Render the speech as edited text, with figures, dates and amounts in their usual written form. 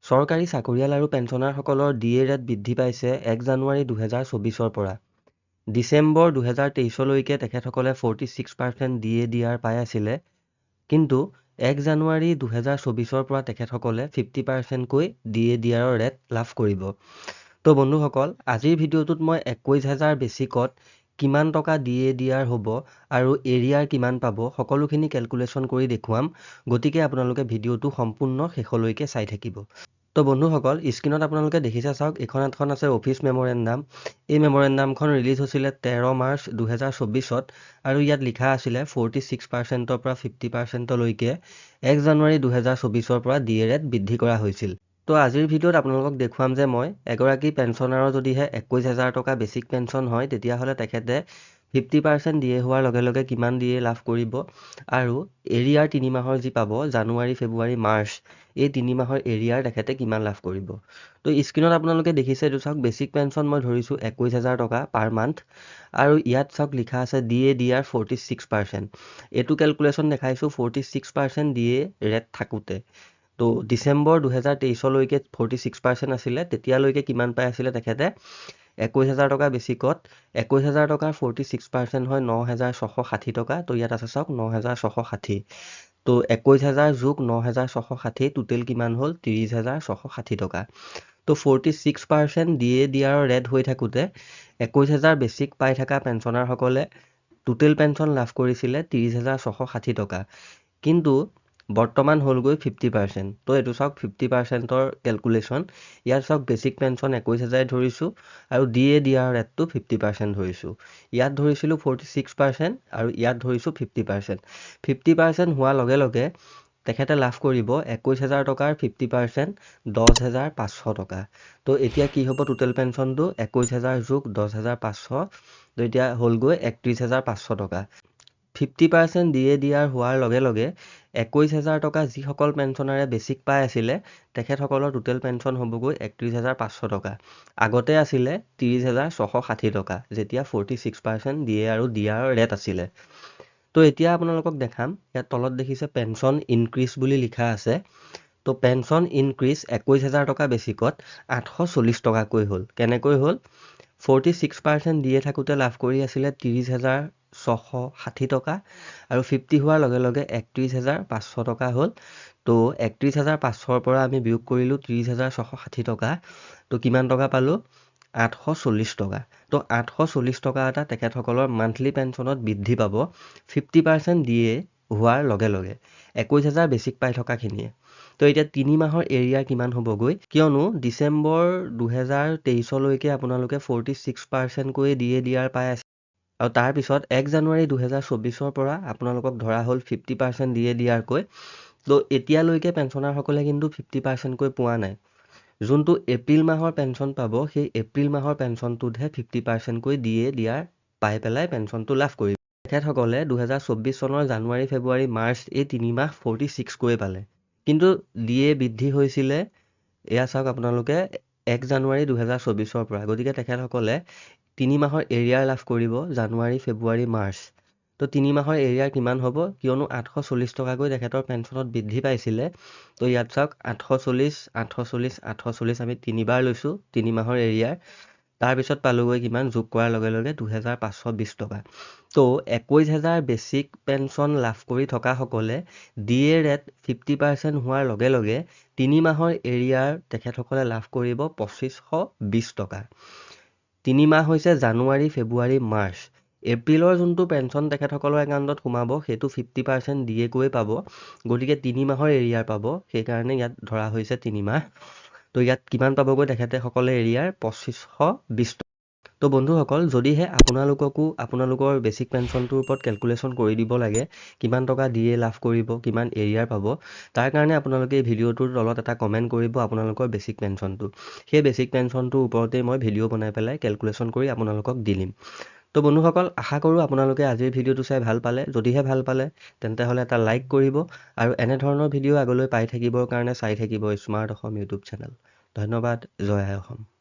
চৰকাৰী চাকৰিয়াল আৰু পেঞ্চনাৰসকলৰ ডিএ ৰেট বৃদ্ধি পাইছে ১ জানুৱাৰী ২০২৪ৰ পৰা। ডিচেম্বৰ ২০২৩লৈকে তেখেতসকলে 46% ডিএ দিয়াৰ পাই আছিলে, কিন্তু ১ জানুৱাৰী ২০২৪ৰ পৰা তেখেতসকলে 50%কৈ ডিএ দিয়াৰ ৰেট লাভ কৰিব। তো বন্ধুসকল, আজিৰ ভিডিঅ'টোত মই ২১,০০০ বেচিকত কিমান টকা ডিএ দিয়াৰ হ'ব আৰু এৰিয়াৰ কিমান পাব সকলোখিনি কেলকুলেশ্যন কৰি দেখুৱাম, গতিকে আপোনালোকে ভিডিঅ'টো সম্পূৰ্ণ শেষলৈকে চাই থাকিব। তো বন্ধুসকল, স্ক্ৰীনত আপোনালোকে দেখিছে চাওক, এখন আছে অফিচ মেমৰেণ্ডাম। এই মেমৰেণ্ডামখন ৰিলিজ হৈছিলে ১৩ মাৰ্চ ২০২৪ত আৰু ইয়াত লিখা আছিলে 46%ৰ পৰা 50%লৈকে ১ জানুৱাৰী ২০২৪ৰ পৰা ডিএ ৰেট বৃদ্ধি কৰা হৈছিল। তো আজিৰ ভিডিঅ'ত আপোনালোকক দেখুৱাম যে মই এগৰাকী পেঞ্চনাৰৰ যদিহে ২১,০০০ টকা বেচিক পেঞ্চন হয়, তেতিয়াহ'লে তেখেতে 50% ডিএ হোৱাৰ লগে লগে কিমান ডিএ লাভ কৰিব আৰু এৰিয়াৰ ৩ মাহৰ যি পাব, জানুৱাৰী, ফেব্ৰুৱাৰী, মাৰ্চ, এই ৩ মাহৰ এৰিয়াৰ তেখেতে কিমান লাভ কৰিব। তো স্ক্ৰীনত আপোনালোকে দেখিছে, এইটো চাওক, বেচিক পেঞ্চন মই ধৰিছোঁ ২১,০০০ টকা পাৰ মান্থ আৰু ইয়াত চাওক লিখা আছে ডিএ দিয়াৰ 46%। এইটো কেলকুলেশ্যন দেখাইছোঁ 46% ডিএ ৰেট থাকোঁতে। তো ডিচেম্বৰ ২০২৩লৈকে 46% আছিলে, তেতিয়ালৈকে কিমান পাই আছিলে তেখেতে ২১,০০০ টকা বেচিকত। ২১,০০০ টকাৰ 46% হয় ৯,৬৬০ টকা। তো ইয়াত আছে চাওক ৯,৬৬০। তো ২১,০০০ যোগ ৯,৬৬০ টোটেল কিমান হ'ল ৩০,৬৬০ টকা। তো 46% ডিএ দিয়াৰ ৰেট হৈ থাকোঁতে ২১,০০০ বেচিক পাই থকা পেঞ্চনাৰসকলে টোটেল পেঞ্চন লাভ কৰিছিলে ৩০,৬৬০ টকা, কিন্তু বৰ্তমান হ'লগৈ 50%। তো এইটো চাওক 50%ৰ কেলকুলেশ্যন। ইয়াত চাওক বেচিক পেঞ্চন ২১,০০০ ধৰিছোঁ আৰু ডিএ দিয়াৰ ৰেটটো 50% ধৰিছোঁ। ইয়াত ধৰিছিলোঁ 46% আৰু ইয়াত ধৰিছোঁ 50%। 50% হোৱাৰ লগে লগে তেখেতে লাভ কৰিব ২১,০০০ টকাৰ 50% ১০,৫০০ টকা। তো এতিয়া কি হ'ব টোটেল পেঞ্চনটো ২১,০০০ যোগ ১০,৫০০, তো এতিয়া হ'লগৈ ৩১,৫০০ টকা। 50% ডিএ দিয়াৰ হোৱাৰ লগে লগে ২১,০০০ টকা যিসকল পেঞ্চনাৰে বেচিক পাই আছিলে, তেখেতসকলৰ টোটেল পেঞ্চন হ'বগৈ ৩১,৫০০ টকা। আগতে আছিলে ৩০,৬৬০ টকা, যেতিয়া 46% ডিএ আৰু দিয়াৰ ৰেট আছিলে। তো এতিয়া আপোনালোকক দেখাম, ইয়াত তলত দেখিছে পেঞ্চন ইনক্ৰিজ বুলি লিখা আছে। তো পেঞ্চন ইনক্ৰিজ ২১,০০০ টকা বেচিকত ৮৪০ টকাকৈ হ'ল। কেনেকৈ হ'ল? 46% ডিএ থাকোঁতে লাভ কৰি আছিলে ৩০,৬৬০ টকা আৰু 50 হোৱাৰ লগে লগে ৩১,৫০০ টকা হ'ল। তো ৩১,৫০০ৰ পৰা আমি বিয়োগ কৰিলোঁ ৩০,৬৬০ টকা। তো কিমান টকা পালোঁ? ৮৪০ টকা। তো ৮৪০ টকা এটা তেখেতসকলৰ মান্থলি পেঞ্চনত বৃদ্ধি পাব 50% ডিএ হোৱাৰ লগে লগে ২১,০০০ বেচিক পাই থকাখিনিয়ে। তো এতিয়া ৩ মাহৰ এৰিয়াৰ কিমান হ'বগৈ, কিয়নো ডিচেম্বৰ ২০২৩লৈকে আপোনালোকে 46%কৈ ডিএ দিয়াৰ পাই আছে আৰু তাৰপিছত ১ জানুৱাৰী ২০২৪ৰ পৰা আপোনালোকক ধৰা হ'ল 50% ডিএ দিয়াৰকৈ। তো এতিয়ালৈকে পেঞ্চনাৰসকলে কিন্তু 50%কৈ পোৱা নাই। যোনটো এপ্ৰিল মাহৰ পেঞ্চন পাব, সেই এপ্ৰিল মাহৰ পেঞ্চনটোতহে 50%কৈ ডিএ দিয়াৰ পাই পেলাই পেঞ্চনটো লাভ কৰিব। তেখেতসকলে ২০২৪ চনৰ জানুৱাৰী, ফেব্ৰুৱাৰী, মাৰ্চ এই ৩ মাহ 46কৈ পালে, কিন্তু ডিএ বৃদ্ধি হৈছিলে, এয়া চাওক আপোনালোকে ১ জানুৱাৰী ২০২৪ৰ পৰা। গতিকে তেখেতসকলে ৩ মাহৰ এৰিয়াৰ লাভ কৰিব জানুৱাৰী, ফেব্ৰুৱাৰী, মাৰ্চ। তো ৩ মাহৰ এৰিয়াৰ কিমান হ'ব, কিয়নো ৮৪০ টকাকৈ তেখেতৰ পেঞ্চনত বৃদ্ধি পাইছিলে। তো ইয়াত চাওক ৮৪০, ৮৪০, ৮৪০ আমি 3বাৰ লৈছোঁ ৩ মাহৰ এৰিয়াৰ। তাৰপিছত পালোগৈ কিমান, যোগ কৰাৰ লগে লগে ২,৫২০ টকা। তো ২১,০০০ বেচিক পেঞ্চন লাভ কৰি থকাসকলে ডিএ ৰেট 50% হোৱাৰ লগে লগে ৩ মাহৰ এৰিয়াৰ তেখেতসকলে লাভ কৰিব ২৫২০ টকা। ৩ মাহ হৈছে জানুৱাৰী, ফেব্ৰুৱাৰী, মাৰ্চ। এপ্ৰিলৰ যোনটো পেঞ্চন তেখেতসকলৰ একাউণ্টত সোমাব, সেইটো 50% ডিএ কৈ পাব, গতিকে ৩ মাহৰ এৰিয়াৰ পাব, সেইকাৰণে ইয়াত ধৰা হৈছে ৩ মাহ। তো ইয়াত কিমান পাবগৈ তেখেতসকলে এৰিয়াৰ ২৫২০ টকা। তো বন্ধুসকল, যদিহে আপোনালোককো আপোনালোকৰ বেচিক পেঞ্চনটোৰ ওপৰত কেলকুলেশ্যন কৰি দিব লাগে, কিমান টকা ডিএ লাভ কৰিব, কিমান এৰিয়াৰ পাব, তাৰ কাৰণে আপোনালোকে এই ভিডিঅ'টোৰ তলত এটা কমেণ্ট কৰিব আপোনালোকৰ বেচিক পেঞ্চনটো। সেই বেচিক পেঞ্চনটোৰ ওপৰতেই মই ভিডিঅ' বনাই পেলাই কেলকুলেশ্যন কৰি আপোনালোকক দি দিম। তো বন্ধুসকল, আশা কৰোঁ আপোনালোকে আজিৰ ভিডিঅ'টো চাই ভাল পালে। যদিহে ভাল পালে তেন্তে হ'লে এটা লাইক কৰিব আৰু এনেধৰণৰ ভিডিঅ' আগলৈ পাই থাকিবৰ কাৰণে চাই থাকিব স্মাৰ্ট অসম ইউটিউব চেনেল। ধন্যবাদ। জয় আই অসম।